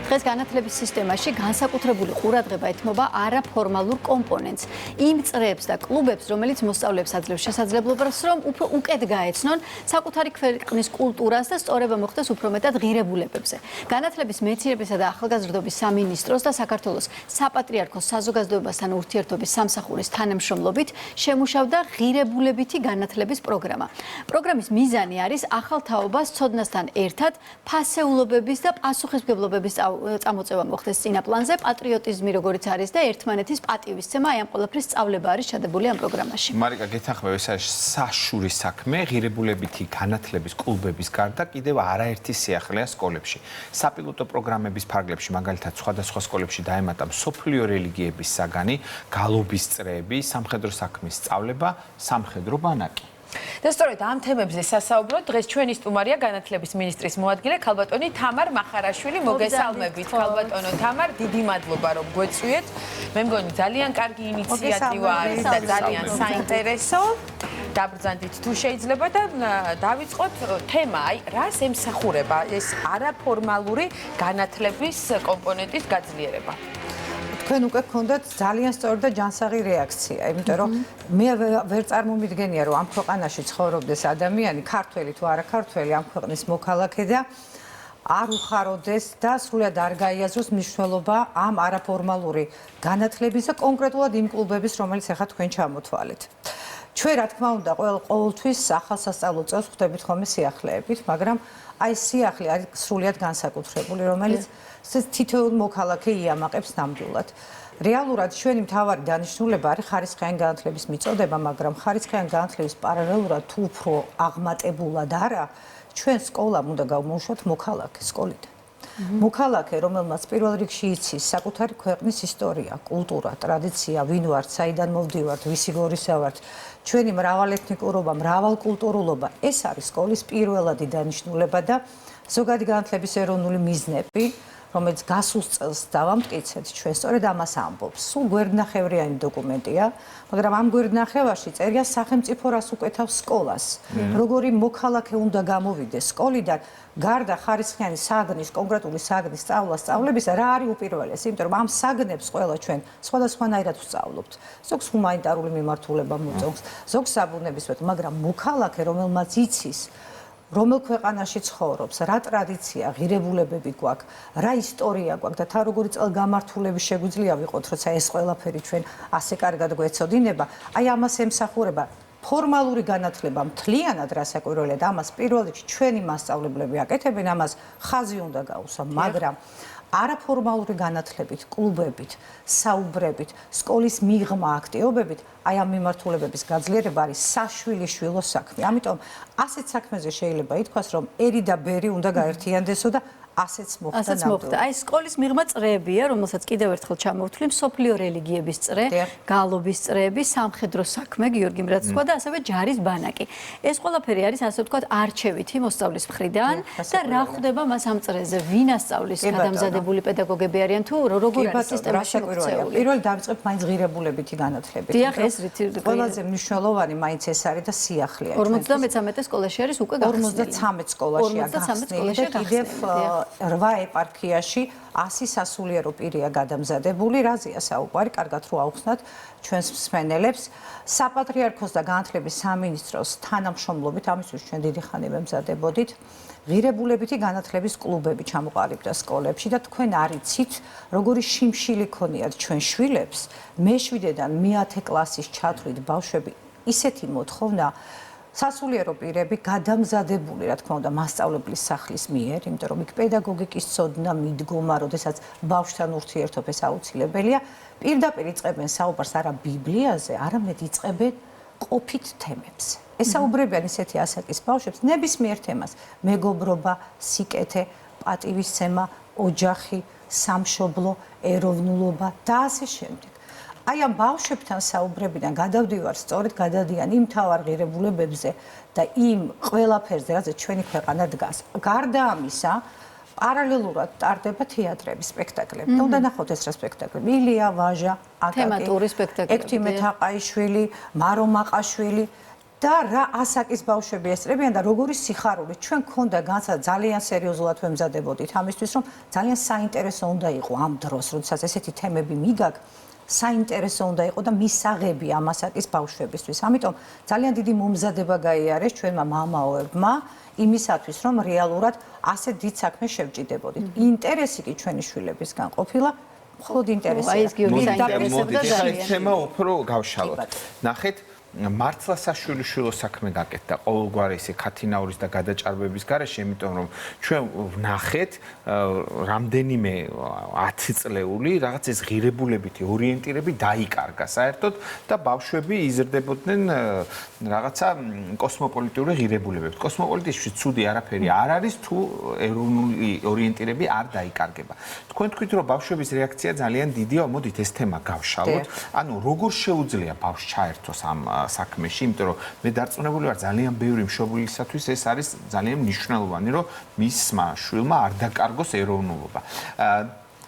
დღეს განათლების სისტემაში განსაკუთრებული ყურადღება ეთმობა არაფორმალურ კომპონენტს, იმ წრეებს და კლუბებს, რომელიც მოსწავლეებს აძლევს შესაძლებლობას, რომ უფრო უკეთ გაეცნონ საკუთარი ქვეყნის კულტურას და სწორება მოხდეს უფრო მეტად ღირებულებებზე. განათლების მეცნიერებისა და ახალგაზრდობის სამინისტროს და საქართველოს საპატრიარქოს საზოგადოებასთან ურთიერთობის სამსახურის თანამშრომლობით შემუშავდა ღირებულებითი განათლების პროგრამა. პროგრამის მიზანი არის ახალ თაობას ცოდნასთან ერთად ფასეულობების და პასუხისმგებლობების წამოწევა მოხდეს წინა პლანზე, პატრიოტიზმი როგორიც არის და ერთმანეთის პატივისცემა, აი ამ ყველაფრის სწავლება არის ჩადებული ამ პროგრამაში. მარიკა, გეთანხმებ, ეს არის საშური საქმე, ღირებულებითი განათლების კლუბების გარდა კიდევ არაერთი სიახლეა სკოლებში. საპილოტო პროგრამების ფარგლებში, მაგალითად, სხვადასხვა სკოლებში დაემატა მსოფლიო რელიგიების საგანი, გალობის წრეები, სამხედრო საქმის სწავლება, სამხედრო ბანაკი. და სწორედ ამ თემებზე სასაუბროთ დღეს ჩვენი სტუმარია განათლების მინისტრის მოადგილე ქალბატონი თამარ მახარაშვილი. მოგესალმებით ქალბატონო თამარ, დიდი მადლობა რომ გვეწვიეთ. მე მგონი ძალიან კარგი ინიციატივა არის და ძალიან საინტერესო. დაბრძანდით თუ შეიძლება და დავიწყოთ თემა, აი რას ემსახურება ეს არაფორმალური განათლების კომპონენტის გაძლიერება. თქვენ უკვე გქონდათ ძალიან სწორი და ჯანსაღი რეაქცია, იმიტომ რომ მე ვერ წარმომიდგენია, რომ ამ ქვეყანაში ცხოვრობდეს ადამიანი, ქართველი თუ არა ქართველი, ამ ქვეყნის მოქალაქე და არ უხაროდეს და სრულად არ გაიაზროს მნიშვნელობა ამ არაფორმალური განათლების და კონკრეტულად იმ კლუბების, რომელიც ახლა თქვენ ჩამოთვალეთ. ჩვენ რა თქმა უნდა ყოველთვის ახალ სასწავლო წელს ხვდებით ხოლმე სიახლეებით, მაგრამ აი სიახლე არის სრულად განსაკუთრებული, რომელიც თითოეულ მოქალაქე იამაყებს ნამდვილად. რეალურად ჩვენი მთავარი დანიშნულება არის ხარისხიანი განათლების მიწოდება, მაგრამ ხარისხიანი განათლების პარალელურად თუ უფრო აღმატებულად არა, ჩვენ სკოლამ უნდა გავმოუშვათ მოქალაქე სკოლიდან. მოქალაქე, რომელმაც პირველ რიგში იცის საკუთარი ქვეყნის ისტორია, კულტურა, ტრადიცია, ვინ ვართ, საიდან მოვდივართ, ვისი გორისა ვართ, ჩვენი მრავალეთნიკურობა, მრავალკულტურულობა, ეს არის სკოლის პირველადი დანიშნულება და ზოგადი განათლების ეროვნული მიზნები, რომელიც გასულ წელს დავამტკიცეთ, ჩვენ სწორედ ამას ამბობს. სულ გვერდნახევრიანი დოკუმენტია, მაგრამ ამ გვერდნახევარში წერია სახელმწიფო რას უკეთავს სკოლას. როგორი მოქალაქე უნდა გამოვიდეს სკოლიდან, გარდა ხარისხიანი საგნის, კონკრეტული საგნის სწავლებისა, რა არის უპირველესი, იმიტომ რომ ამ საგნებს ყველა ჩვენ სხვადასხვანაირად ვსწავლობთ. ზოგს ჰუმანიტარული მიმართულება მოწონს, ზოგს საბუნებისმეტყველო, მაგრამ მოქალაქე, რომელმაც იცის რომელ ქვეყანაში ცხოვრობს, რა ტრადიცია, ღირებულებები გვაქვს, რა ისტორია გვაქვს და თან როგორი წელგამართულები შეგვიძლია ვიყოთ, როცა ეს ყველაფერი ჩვენ ასე კარგად გვეცოდინება, აი ამას ემსახურება ფორმალური განათლება მთლიანად რასაკვირველია და ამას პირველ რიგში ჩვენი მასწავლებლები აკეთებენ, ამას ხაზი უნდა გაუსვა, მაგრამ არაფორმალური განათლებით, კლუბებით, საუბრებით, სკოლის მიღმა აქტივობებით, აი ამ მიმართულებების გაძლიერება არის საშვილიშვილო საქმე. ამიტომ ასეთ საქმეზე შეიძლება ითქვას, რომ ერი და ბერი უნდა გაერთიანდესო და ასეც მოხდა. აი სკოლის მიღმა წრეებია, რომელსაც კიდევ ერთხელ ჩამოვთვლი, მსოფლიო რელიგიების წრე, გალობის წრეები, სამხედრო საქმე, გიორგი მრაცხვა და ასევე ჯარის ბანაკი. ეს ყველაფერი არის ასე ვთქვათ არჩევითი მოსწავლის მხრიდან და რა ხდება მას ამ წრეზე, ვინ ასწავლის, გადამზადებული პედაგოგები არიან თუ როგორ არის სისტემაში მოქცეული. პირველ დავიწყებ მაინც ღირებულებითი განათლებით. დიახ, ეს ყველაზე მნიშვნელოვანი მაინც ეს არის და სიახლეა. 53 სკოლაში არის უკვე გახსნილი. 53 სკოლაშია გახსნილი და კიდევ 8 ეპარქიაში 100 სასულიერო პირია გადამზადებული, რაზეა საუბარი, კარგად რო აუხსნათ ჩვენს მსმენელებს. საპატრიარქოს და განათლების სამინისტროს თანამშრომლობით, ამისთვის ჩვენ დიდი ხანი ვემზადებოდით, ღირებულებითი განათლების კლუბები ჩამოყალიბდა სკოლებში და თქვენ არიცით, როგორი შიმშილი ქონიათ ჩვენ შვილებს, მე-7-დან მე-10 კლასის ჩათვლით ბავშვები ისეთი მოთხოვნა სასულიერო პირები გადამზადებული, რა თქმა უნდა, მასწავლებლის სახლის მიერ, იმიტომ რომ იქ პედაგოგიკის ცოდნა მიდგომა, როდესაც ბავშვთან ურთიერთობ ეს აუცილებელია, პირდაპირ იწყებენ საუბარს არა ბიბლიაზე, არამედ იწყებენ ყოფით თემებზე. ესაუბრებიან ისეთი ასაკის ბავშვებს ნებისმიერ თემას: მეგობრობა, სიკეთე, პატივისცემა, ოჯახი, სამშობლო, ეროვნულობა და ასე შემდეგ. აი ამ ბავშვებთან საუბრებიდან გადავდივარ, სწორედ გადადიან იმ მთავარ ღირებულებებზე და იმ ყველაფერზე, რაზეც ჩვენი ქვეყანა დგას. გარდა ამისა, პარალელურად ტარდება თეატრები, სპექტაკლები. და უნდა ნახოთ ეს რა სპექტაკლები: ილია ვაჟა, აკაკი, თემატური სპექტაკლები. ექვთიმე თაყაიშვილი, მარო მაყაშვილი. და რა ასაკის ბავშვები ესწრებიან და როგორი სიხარული ჩვენ გქონდა განსა ძალიან სერიოზულად ვემზადებოდით ამისთვის რომ ძალიან საინტერესო უნდა იყო ამ დროს როდესაც ესეთი თემები მიგაგ საინტერესო უნდა იყო და მისაღები ამ ასაკის ბავშვებისთვის ამიტომ ძალიან დიდი მომზადება გაიარეს ჩვენმა მამაოებმა იმისათვის რომ რეალურად ასე დიდ საქმეს შევჭიდებოდით ინტერესი კი ჩვენი შვილებისგან ყოფილა მხოლოდ ინტერესი აი ეს გიორგი საინტერესებდა ეს ძალიან თემა უფრო გავშალოთ ნახეთ მართლა საშვილიშვილო საქმე გაკეთდა ყოველგვარი ისე ქათინაურის და გადაჭარბების გარეშე, იმიტომ რომ ჩვენ ვნახეთ რამდენიმე 10 წლეული რაღაც ეს ღირებულებითი ორიენტირები დაიკარგა საერთოდ და ბავშვები იზრდებოდნენ რაღაცა კოსმოპოლიტური ღირებულებებით. კოსმოპოლიტიზმში ცუდი არაფერი არ არის თუ ეროვნული ორიენტირები არ დაიკარგება. თქვენ თქვით რომ ბავშვების რეაქცია ძალიან დიდია, მოდით ეს თემა გავშალოთ. ანუ როგორ შეუძლია ბავშვს ჩაერთოს ამ საქმეში, იმიტომ რომ მე დარწმუნებული ვარ ძალიან ბევრი მშობლისათვის ეს არის ძალიან მნიშვნელოვანი, რომ მისმა შვილმა არ დაკარგოს ეროვნულობა.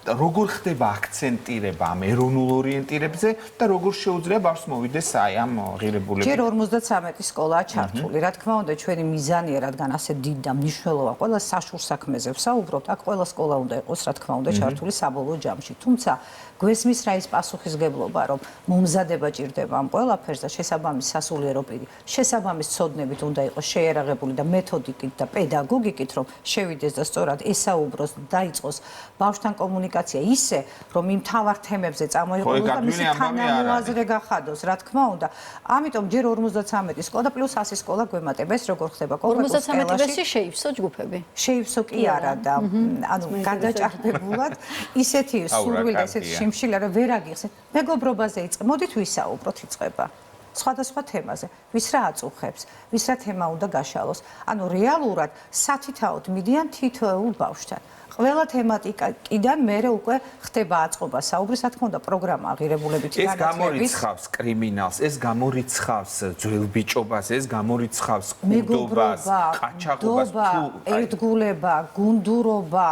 როგორ ხდება აქცენტირება ამ ეროვნულ ორიენტირებზე და როგორ შეუძლია ბავშვს მოვიდეს აი ამ ღირებულებებით? ჯერ 53 სკოლაა ჩართული. რა თქმა უნდა, ჩვენი მიზანია, რადგან ასე დიდ და მნიშვნელოვან ყველა საშურ საქმეზე ვსაუბრობთ, აქ ყველა სკოლა უნდა იყოს, რა თქმა უნდა, ჩართული საბოლოო ჯამში. თუმცა გვესმის რა ის პასუხისგებლობა, რომ მომზადება ჭირდება ამ ყველაფერს და შესაბამის სასულიერო პირი, შესაბამის ცოდნებით უნდა იყოს შეიარაღებული და მეთოდიკით და პედაგოგიკით, რომ შევიდეს და სწორად ესაუბროს, დაიწყოს ბავშვთან კომუნიკაცია ისე, რომ იმ თავარ თემებზე წამოიყვანოს და მისი თანამოაზრე გახადოს, რა თქმა უნდა. ამიტომ ჯერ 53 სკოლა და პლუს 100 სკოლა გვემატება, ეს როგორ ხდება კონკრეტულ სკოლაში. 53-ში შეივსო ჯგუფები. შეივსო კი არა და ანუ გადაჭარბებულად ისეთი სურვილი და ესეთი შიმშილი არა ვერ აგიხსენთ. მეგობრობაზე იწყება. მოდით ვისაუბროთ იწყება. სხვადასხვა თემაზე. ვის რა აწუხებს, ვის რა თემა უნდა გაშალოს. ანუ რეალურად სათითაოდ მიდიან თითოეულ ბავშვთან. ყველა თემატიკიდან მერე უკვე ხდება აწყობა საუბრის, რა თქმა უნდა, პროგრამა აღირებულებითი განათლების. ეს გამორიცხავს კრიმინალს, ეს გამორიცხავს ძველბიჭობას, ეს გამორიცხავს კუდობას, ყაჩაღობას, ერთგულება, გუნდურობა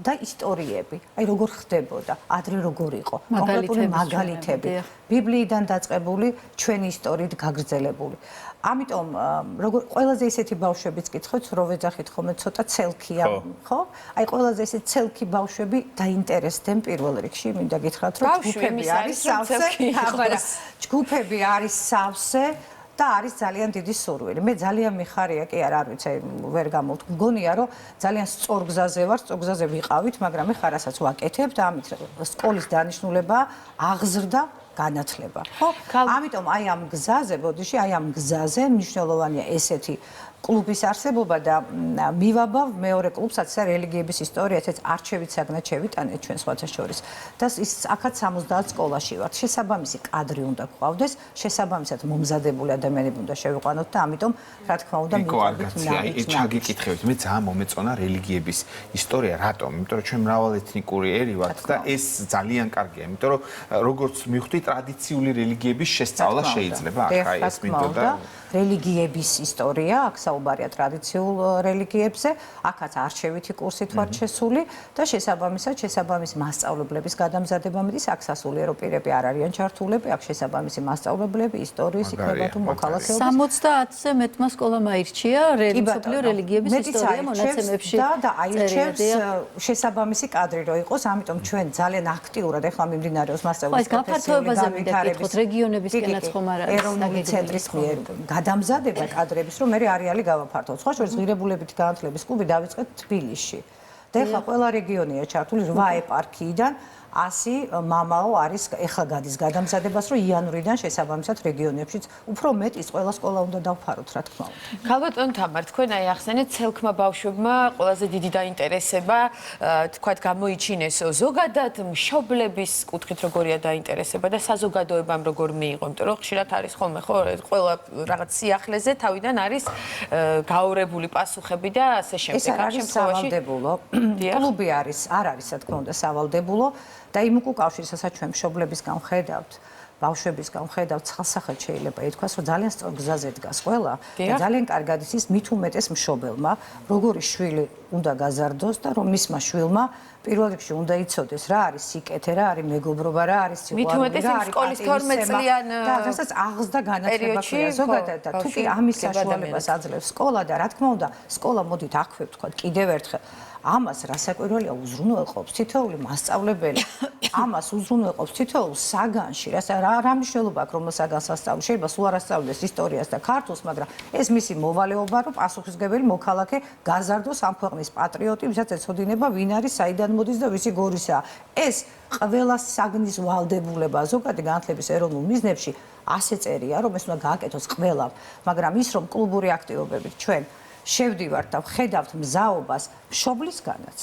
და ისტორიები. აი როგორ ხდებოდა, ადრე როგორ იყო, კონკრეტული მაგალითები. ბიბლიიდან დაწყებული, ჩვენი ისტორიით გაგრძელებული. ამიტომ როგორ ყველაზე ისეთი ბავშვებიც კითხოთ, რო ვეძახით ხოლმე ცოტა ცელქია, ხო? აი ყველაზე ისეთი ცელქი ბავშვები დაინტერესდნენ პირველ რიგში, მინდა გითხრათ, რომ ჯგუფები არის სავსე, ჯგუფები არის სავსე და არის ძალიან დიდი სურვილი. მე ძალიან მიხარია, კი არ ვიცი, ვერ გამოვთ. მგონია, რომ ძალიან სწორ გზაზე ვარ, სწორ გზაზე ვიყავით, მაგრამ ეხლა რასაც ვაკეთებ და ამით სკოლის დანიშნულება აღზრდა განათლება. ხო? ამიტომ აი ამ გზაზე, ბოდიში, აი ამ გზაზე მნიშვნელოვანია ესეთი კლუბის არსებობა და მივაბავ მეორე კლუბსაც რელიგიების ისტორიაც ეს არჩევით საგნად შევიტანეთ ჩვენ სხვათა შორის. და ის აქაც 70 სკოლაში ვართ. შესაბამისი კადრი უნდა გვყავდეს, შესაბამისად მომზადებული ადამიანები უნდა შევიყვანოთ და ამიტომ რა თქმა უნდა მივყვებით აი ჩაგიკითხებით. მე ძალიან მომეწონა რელიგიების ისტორია, რატომ? იმიტომ რომ ჩვენ მრავალეთნიკური ერი ვართ და ეს ძალიან კარგია, იმიტომ რომ როგორც მივხვდი ტრადიციული რელიგიების შესწავლა შეიძლება აქ აი ეს მინდოდა რელიგიების ისტორია, აქ საუბარია ტრადიციულ რელიგიებზე, აქაც არჩევითი კურსით ვართ შესული და შესაბამის მასწავლებლების გადამზადება მიდის, აქ სასულიერო პირები არ არიან ჩართულები, აქ შესაბამისი მასწავლებლები, ისტორიის იქნება თუ მოქალაქეობის. 70-ზე მეტმა სკოლამ აირჩია მსოფლიო რელიგიების ისტორია მონაცემებში და აირჩევს შესაბამისი კადრი რო იყოს, ამიტომ ჩვენ ძალიან აქტიურად ახლა მიმდინარეობს მასწავლებლის გაფართოებაზე მივიდეთ რეგიონებისკენაც ხომ არ არის ეროვნული ცენტრის მიერ გადამზადება კადრების, რომ მე არეალი გავაფართოვოთ. სხვა შორის ღირებულებითი განათლების კლუბი დავიწყეთ თბილისში. და ეხლა ყველა რეგიონია ჩართული 8 ეპარქიიდან 100 მამაო არის ეხლა გადის გადამზადებას, რომ იანვრიდან შესაბამისად რეგიონებშიც უფრო მეტის ყველა სკოლა უნდა დავფაროთ, რა თქმა უნდა. ქალბატონ თამარ, თქვენ აი ახსენეთ ცელქმა ბავშვებმა ყველაზე დიდი დაინტერესება, თქვათ გამოიჩინეს ზოგადად მშობლების კუთხით როგორია დაინტერესება და საზოგადოებამ როგორ მიიღო, იმიტომ რომ ხშირად არის ხოლმე ხო ყველა რაღაც სიახლეზე თავიდან არის გაურებული პასუხები და ასე შემდეგ. ამ შემთხვევაში კლუბი არის, არ არის, რა თქმა უნდა, სავალდებულო და იმ უკავშირსაც ჩვენ მშობლებისგან ხედავთ ბავშვებისგან ხედავთ ხალხსახად შეიძლება ითქვას, რომ ძალიან სწორ გზაზე დგას ყველა და ძალიან კარგად იცის მით უმეტეს მშობელმა, როგორი შვილი უნდა გაზარდოს და რომ მისმა შვილმა პირველ რიგში უნდა იცოდეს რა არის სიკეთე, რა არის მეგობრობა, რა არის სიყვარული, რა არის სკოლის 12 წლიან და რასაც აღზრდა განათლება ქვია ზოგადად და თუ კი ამის საშუალებას აძლევს სკოლა და რა თქმა უნდა სკოლა მოდით აქვე ვთქვა კიდევ ერთხელ ამას რასაკვირველია უზრუნველყოფს თითოეული მასწავლებელი ამას უზრუნველყოფს თითოეულ საგანში რა მნიშვნელობა აქვს რომ საგანს ასწავლოს შეიძლება სულ არ ასწავლდეს ისტორიას და ქართულს მაგრამ ეს მისი მოვალეობა რომ პასუხისმგებელი მოქალაქე გაზარდოს ამ ქვეყნის პატრიოტი ვისაც ეცოდინება ვინ არის საიდან მოდის და ვისი გორისაა ეს ყველა საგნის ვალდებულება ზოგადი განათლების ეროვნულ მიზნებში ასე წერია რომ ეს უნდა გააკეთოს ყველამ მაგრამ ის რომ კლუბური აქტივობებით ჩვენ შევდივართ და ვხედავთ მზაობას მშობლისგანაც,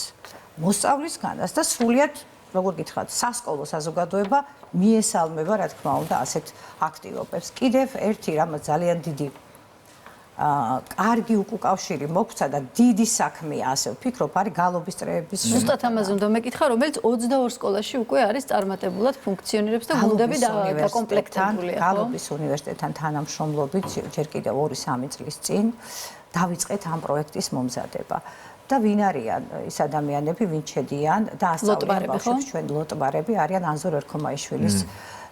მოსწავლისგანაც და სრულიად, როგორ გითხრათ, სასკოლო საზოგადოება მიესალმება, რა თქმა უნდა, ასეთ აქტივობებს. კიდევ ერთი რამაც ძალიან დიდი კარგი უკავშირი მოგვცა და დიდი საქმეა, ასე ვფიქრობ, არის გალობის წრეების. ზუსტად ამაზე უნდა მეკითხა, რომელიც 22 სკოლაში უკვე არის წარმატებულად ფუნქციონირებს და გუნდები დაკომპლექტებულია, ხო? გალობის უნივერსიტეტთან თანამშრომლობით ჯერ კიდევ 2-3 წლის წინ დავიწყეთ ამ პროექტის მომზადება. და ვინ არიან ის ადამიანები, ვინ შედიან და ასწავლიან ბავშვებს ჩვენ ლოტბარები არიან ანზორ ერქომაიშვილის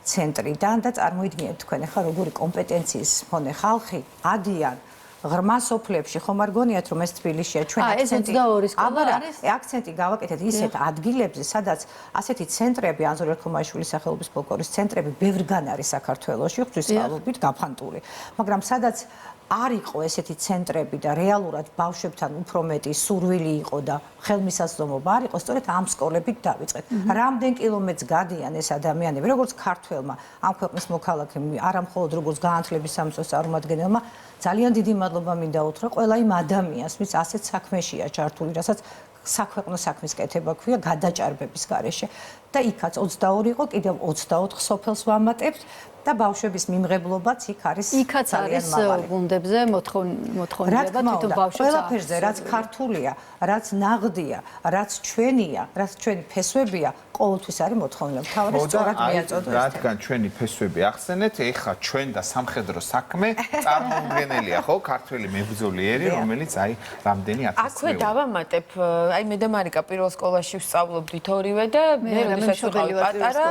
ცენტრიდან და წარმოიდგინეთ თქვენ ახლა როგორი კომპეტენციის მქონე ხალხი ადიან ღრმა სოფლებში ხომ არ გონიათ რომ ეს თბილისშია ჩვენ აქცენტი ეს 22 სკოლა არის აქცენტი გავაკეთეთ ისეთ ადგილებზე სადაც ასეთი ცენტრები ანზორ ერქომაიშვილის სახელობის ფოლკლორის ცენტრები ბევრგან არის საქართველოში ღვთისმსწავლობით გაფანტული მაგრამ სადაც არ იყო ესეთი ცენტრები და რეალურად ბავშვებთან უფრო მეტი სურვილი იყო და ხელმისაწვდომობა არ იყო, სწორედ ამ სკოლებით დავიწყეთ. რამდენ კილომეტრს გადიან ეს ადამიანები, როგორც ქართველმა, ამ ქვეყნის მოქალაქემ, არა მხოლოდ როგორც განათლების სამინისტროს წარმომადგენელმა, ძალიან დიდი მადლობა მინდა უთხრა ყველა იმ ადამიანს, ვინც ასეთ საქმეშია ჩართული, რასაც საქვეყნო საქმის კეთება ქვია გადაჭარბების გარეშე და იქაც 22 იყო, კიდევ 24 სოფელს ვამატებთ. და ბავშვების მიმღებლობაც იქ არის იქაც არის გუნდებზე მოთხოვნილება თვითონ ბავშვებს ყველაფერზე რაც ქართულია, რაც ნაღდია, რაც ჩვენია, რაც ჩვენი ფესვებია, ყოველთვის არის მოთხოვნილება. თავი სწორად მიაწოდოს. რადგან ჩვენი ფესვები ახსენეთ, ეხა ჩვენ და სამხედრო საქმე წარმოუდგენელია, ხო? ქართველი მებრძოლიერი, რომელიც აი რამდენი ათასი. აქვე დავამატებ, აი მე და მარიკა პირველ სკოლაში ვსწავლობდით ორივე და მე როდესაც ვიყავი პატარა,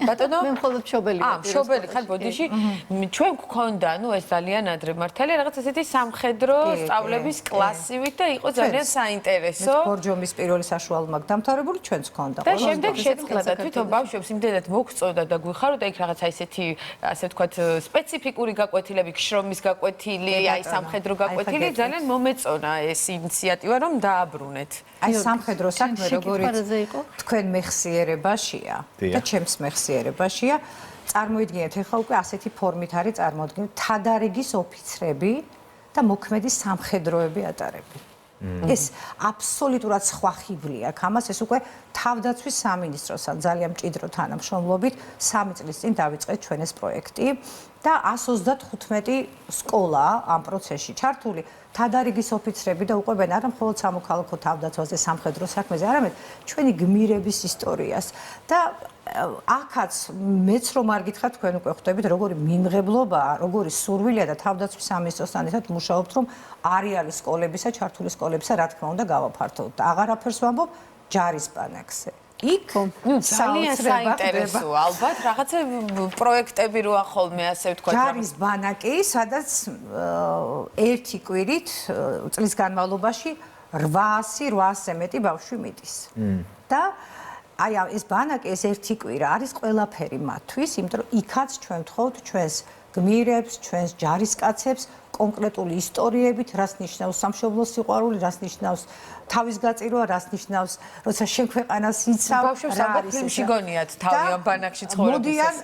ბატონო, მე მხოლოდ მშობელი ვარ. მშობელი ხარ ბოდიში, ჩვენ გქონდა, ნუ ეს ძალიან ადრე მართალია, რაღაც ესეთი სამხედრო სწავლების კლასივით და იყო ძალიან საინტერესო. ბორჯომის პირველი საშუალო მაგ დამთავრებული ჩვენც გქონდა. და შემდეგ შეწყდა და თვითონ ბავშვებს იმდენად მოგწოდა და გვიხარო და იქ რაღაცა ესეთი, ასე ვთქვათ, სპეციფიკური გაკვეთილები, შრომის გაკვეთილი, აი სამხედრო გაკვეთილი ძალიან მომეწონა ეს ინიციატივა რომ დააბრუნეთ. აი სამხედრო საქმე როგორიც თქვენ მეხსიერებაშია და ჩემს მეხსიერებაშია. წარმოიდგინეთ, ეხლა უკვე ასეთი ფორმით არის წარმოდგენილი თადარიგის ოფიცრები და მოქმედი სამხედროები ატარები. ეს აბსოლუტურად სხვა ხიბლია. ამას ეს უკვე თავდაცვის სამინისტროსთან ძალიან მჭიდრო თანამშრომლობით 3 წლის წინ დავიწყეთ ჩვენ ეს პროექტი და 135 სკოლა ამ პროცესში ჩართული. თადარიგის ოფიცრები და უყვებენ არა მხოლოდ სამოქალაქო თავდაცვაზე, სამხედრო საქმეზე, არამედ ჩვენი გმირების ისტორიას და აქაც მეც რომ არ გითხრათ, თქვენ უკვე ხვდებით, როგორი მიმღებლობაა, როგორი სურვილია და თავდაცვის სამინისტროსთან ერთად მუშაობთ, რომ არეალი სკოლებისა, ჩართული სკოლებისა, რა თქმა უნდა, გავაფართოვოთ. და აღარაფერს ვამბობ ჯარის ბანაკზე. იქ ძალიან საინტერესოა, ალბათ, რაღაცა პროექტები როა ხოლმე, ასე ვთქვათ. ჯარის ბანაკი, სადაც ერთი კვირით წლის განმავლობაში 800-800-ზე მეტი ბავშვი მიდის. და აი ეს ბანაკი, ეს ერთი კვირა არის ყველაფერი მათთვის, იმიტომ რომ იქაც ჩვენ ვთხოვთ ჩვენს გმირებს, ჩვენს ჯარისკაცებს კონკრეტული ისტორიებით, რას ნიშნავს სამშობლოს სიყვარული, რას ნიშნავს თავის გაწირვა, რას ნიშნავს, როცა შენ ქვეყანას იცავ, ბავშვებს ალბათ ფილმში გონიათ თავი ამ ბანაკში ცხოვრებისას. მოდიან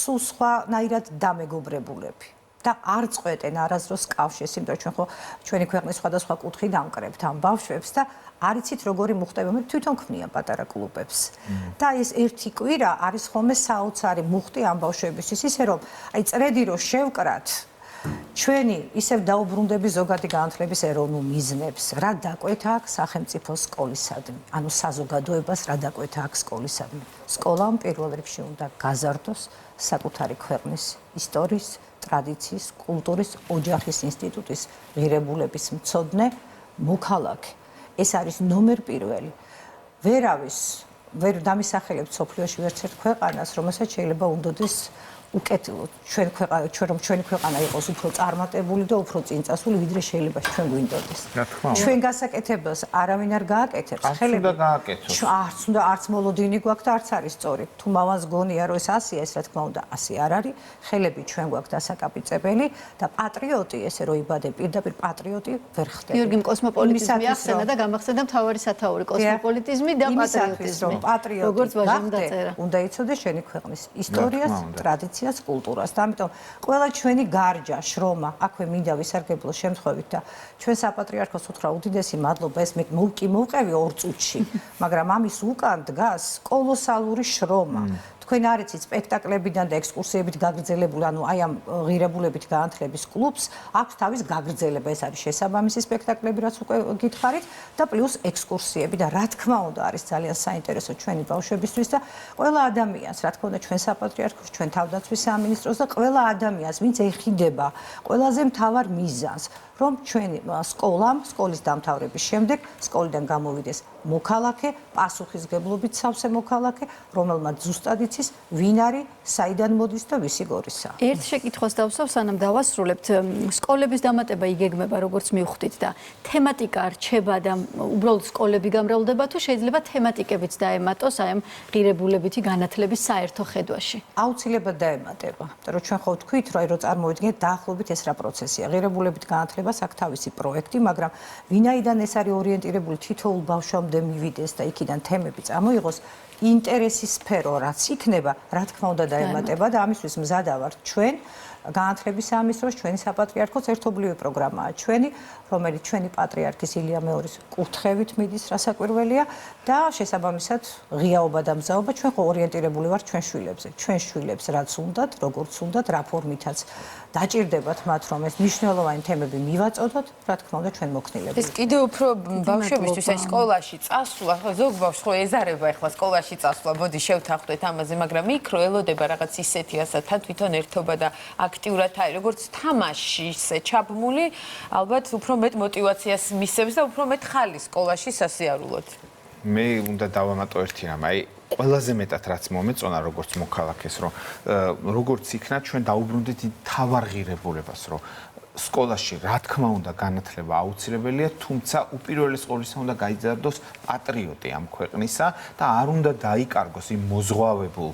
სულ სხვანაირად დამეგობრებულები. და არ წყვეტენ არასდროს კავშირს, იმიტომ რომ ჩვენ ხო ჩვენი ქვეყნის სხვადასხვა კუთხით ამკრებთ ამ ბავშვებს და არ იცით როგორი მუხტები, მე თვითონ ქმნია პატარა კლუბებს. და ეს ერთი კვირა არის ხოლმე საოცარი მუხტი ამ ბავშვებისთვის, ისე რომ აი წრედი რომ შევკრათ ჩვენი ისევ დაუბრუნდები ზოგადი განათლების ეროვნულ მიზნებს, რა დაკვეთა აქვს სახელმწიფოს სკოლისადმი, ანუ საზოგადოებას რა დაკვეთა აქვს სკოლისადმი. სკოლამ პირველ რიგში უნდა გაზარდოს საკუთარი ქვეყნის ისტორიის, ტრადიციის, კულტურის, ოჯახის ინსტიტუტის ღირებულების მცოდნე მოქალაქე. ეს არის ნომერ პირველი. ვერ დამისახელებთ სოფლიოში ვერც ერთ ქვეყანას, რომელსაც შეიძლება უნდოდეს უკეთილო ჩვენი ქვეყანა იყოს უფრო წარმატებული და უფრო წინწასული, ვიდრე შეიძლება ჩვენ გვინდოდეს. ჩვენ გასაკეთებელს არავინ არ გააკეთებს. ხელები გააკეთოს. არც მოლოდინი გვაქვს და არც არის სწორი. თუ მავანს გონია რომ ეს 100-ია, ეს რა თქმა უნდა 100 არ არის. ხელები ჩვენ გვაქვს დასაკაპიწებელი და პატრიოტი, ესე რომ იბადე პირდაპირ პატრიოტი ვერ ხდება. გიორგი კოსმოპოლიტიზმი ახსენა და გამახსენდა მთავარი სათაური კოსმოპოლიტიზმი და პატრიოტიზმი. როგორც ვაჟამ დაწერა. უნდა იცოდეს შენი ქვეყნის ისტორიას, ტრადიციას, კულტურას. და ამიტომ ყველა ჩვენი გარჯა, შრომა, აქვე მინდა ვისარგებლო შემთხვევით და ჩვენ საპატრიარქოს უთხრა უდიდესი მადლობა, ეს მე მოვყევი 2 წუთში, მაგრამ ამის უკან დგას კოლოსალური შრომა. თქვენ არ იცით სპექტაკლებიდან და ექსკურსიებით გაგრძელებული, ანუ აი ამ ღირებულებით განათლების კლუბს აქვს თავის გაგრძელება, ეს არის შესაბამისი სპექტაკლები, რაც უკვე გითხარით და პლუს ექსკურსიები და რა თქმა უნდა არის ძალიან საინტერესო ჩვენი ბავშვებისთვის და ყველა ადამიანს, რა თქმა უნდა ჩვენ საპატრიარქოს, ჩვენ თავდაცვის სამინისტროს და ყველა ადამიანს, ვინც ეხიდება ყველაზე მთავარ მიზანს, რომ ჩვენი სკოლამ, სკოლის დამთავრების შემდეგ სკოლიდან გამოვიდეს მოქალაქე, პასუხისგებლობით სავსე მოქალაქე, რომელმაც ზუსტად იცის, ვინ არის, საიდან მოდის და ვისი გორისაა. ერთ შეკითხვას დავსვავ, სანამ დავასრულებთ. სკოლების დამატება იგეგმება, როგორც მივხვდით და თემატიკა რჩება და უბრალოდ სკოლები გამრავლდება თუ შეიძლება თემატიკებიც დაემატოს აი ამ ღირებულებითი განათლების საერთო ხედვაში? აუცილებლად დაემატება. იმიტომ რომ ჩვენ ხო ვთქვით, რომ წარმოვიდგინეთ დაახლოებით ეს რა პროცესია. ღირებულებით განათლებას აქვს თავისი პროექტი, მაგრამ ვინაიდან ეს არის ორიენტირებული თითოეულ ბავშვამდე მივიდეს და იქიდან თემები წამოიღოს, ინტერესის სფერო რაც იქნება, რა თქმა უნდა დაემატება და ამისთვის მზადა ვართ ჩვენ განათლების სამინისტროს, ჩვენი საპატრიარქოს ერთობლივი პროგრამაა ჩვენი, რომელიც ჩვენი პატრიარქის ილია მეორის კურთხევით მიდის, რასაკვირველია და შესაბამისად ღიაობა და მზაობა ჩვენ ხო ორიენტირებული ვართ ჩვენ შვილებზე. ჩვენ შვილებს რაც უნდათ, როგორც უნდათ, რა ფორმითაც დაჭირდებათ მათ, რომ ეს მნიშვნელოვანი თემები მივაწოდოთ, რა თქმა უნდა ჩვენ მოქნილები. ეს კიდევ უფრო ბავშვებისთვის აი სკოლაში წასვლა, ხო ზოგ ბავშვს ხო ეზარება ახლა სკოლაში წასვლა, მოდი შევთანხმდეთ ამაზე, მაგრამ იქრო ელოდება რაღაც ისეთი ასა თან თვითონ ერთობა და აქტიურად აი როგორც თამაში ისე ჩაბმული, ალბათ უფრო მეტ მოტივაციას მისცემს და უფრო მეტ ხალის სკოლაში სასიარულოდ. მე უნდა დავამატო ერთი რამ, აი ყველაზე მეტად რაც მომეწონა როგორც მოქალაქეს, რომ როგორც იქნა ჩვენ დაუბრუნდით თავარ ღირებულებას, რომ სკოლაში რა თქმა უნდა განათლება აუცილებელია, თუმცა უპირველეს ყოვლისა უნდა გაიზარდოს პატრიოტი ამ ქვეყნისა და არ უნდა დაიკარგოს იმ მოზღვავებულ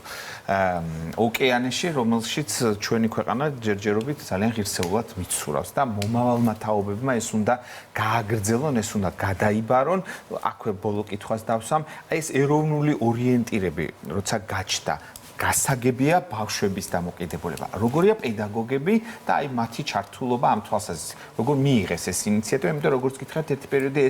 ოკეანეში, რომელშიც ჩვენი ქვეყანა ჯერჯერობით ძალიან ღირსეულად მიცურავს და მომავალმა თაობებმა ეს უნდა გააგრძელონ, ეს უნდა გადაიბარონ. აქვე ბოლო კითხვას დავსვამ, აი ეს ეროვნული ორიენტირები, როცა გაჩნდა გასაგებია ბავშვების დამოკიდებულება. როგორია პედაგოგები და აი მათი ჩართულობა ამ თვალსაზრისით. როგორ მიიღეს ეს ინიციატივა, იმიტომ რომ როგორც გითხარით, ერთი პერიოდი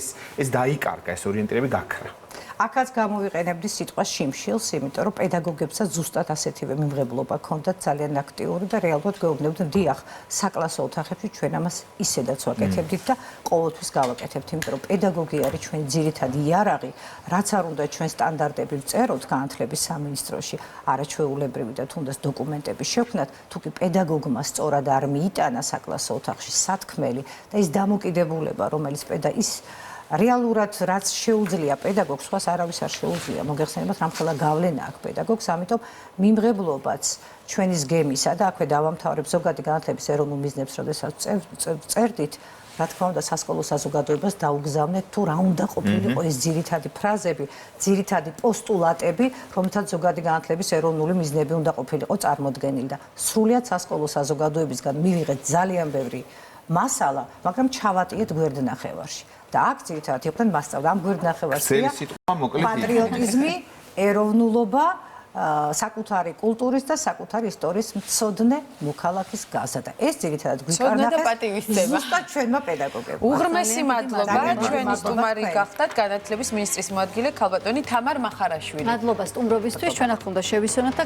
ეს დაიკარგა, ეს ორიენტირები გაქრა. აქაც გამოვიყენებდი სიტყვას შიმშილს, იმიტომ რომ პედაგოგებსაც ზუსტად ასეთივე მიმღებლობა ჰქონდათ ძალიან აქტიური და რეალურად გვეუბნებდნენ, დიახ, საკლასო ოთახებში ჩვენ ამას ისედაც ვაკეთებდით და ყოველთვის გავაკეთებთ, იმიტომ რომ პედაგოგი არის ჩვენი ძირითადი იარაღი, რაც არ უნდა ჩვენ სტანდარტები ვწეროთ განათლების სამინისტროში, არაჩვეულებრივი და თუნდაც დოკუმენტები შევქმნათ, თუ კი პედაგოგმა სწორად არ მიიტანა საკლასო ოთახში სათქმელი და ის დამოკიდებულება, რომელიც რეალურად რაც შეუძლია პედაგოგს, სხვას არავის არ შეუძლია. მოგეხსენებათ, რამხელა გავლენა აქვს პედაგოგს, ამიტომ მიმღებლობაც ჩვენის გემისა და აქვე დავამთავრებ ზოგადი განათლების ეროვნულ მიზნებს, როდესაც წერდით, რა თქმა უნდა, სასკოლო საზოგადოებას დაუგზავნეთ, თუ რა უნდა ყოფილიყო ეს ძირითადი ფრაზები, ძირითადი პოსტულატები, რომელთაც ზოგადი განათლების ეროვნული მიზნები უნდა ყოფილიყო წარმოდგენილი და სრულიად სასკოლო საზოგადოებისგან მივიღეთ ძალიან ბევრი მასალა, მაგრამ ჩავატიეთ გვერდნახევარში. და აქ ძირითადად იყვნენ მასწავლებლები ამ გვერდნახევარშია პატრიოტიზმი, ეროვნულობა, საკუთარი კულტურის და საკუთარი ისტორიის მცოდნე მოქალაქის გაზრდა. ეს ძირითადად გვიკარნახეს ზუსტად ჩვენმა პედაგოგებმა. უღრმესი მადლობა, ჩვენი სტუმარი გახდათ განათლების მინისტრის მოადგილე ქალბატონი თამარ მახარაშვილი. მადლობა სტუმრობისთვის, ჩვენ ახლა უნდა შევისვენოთ და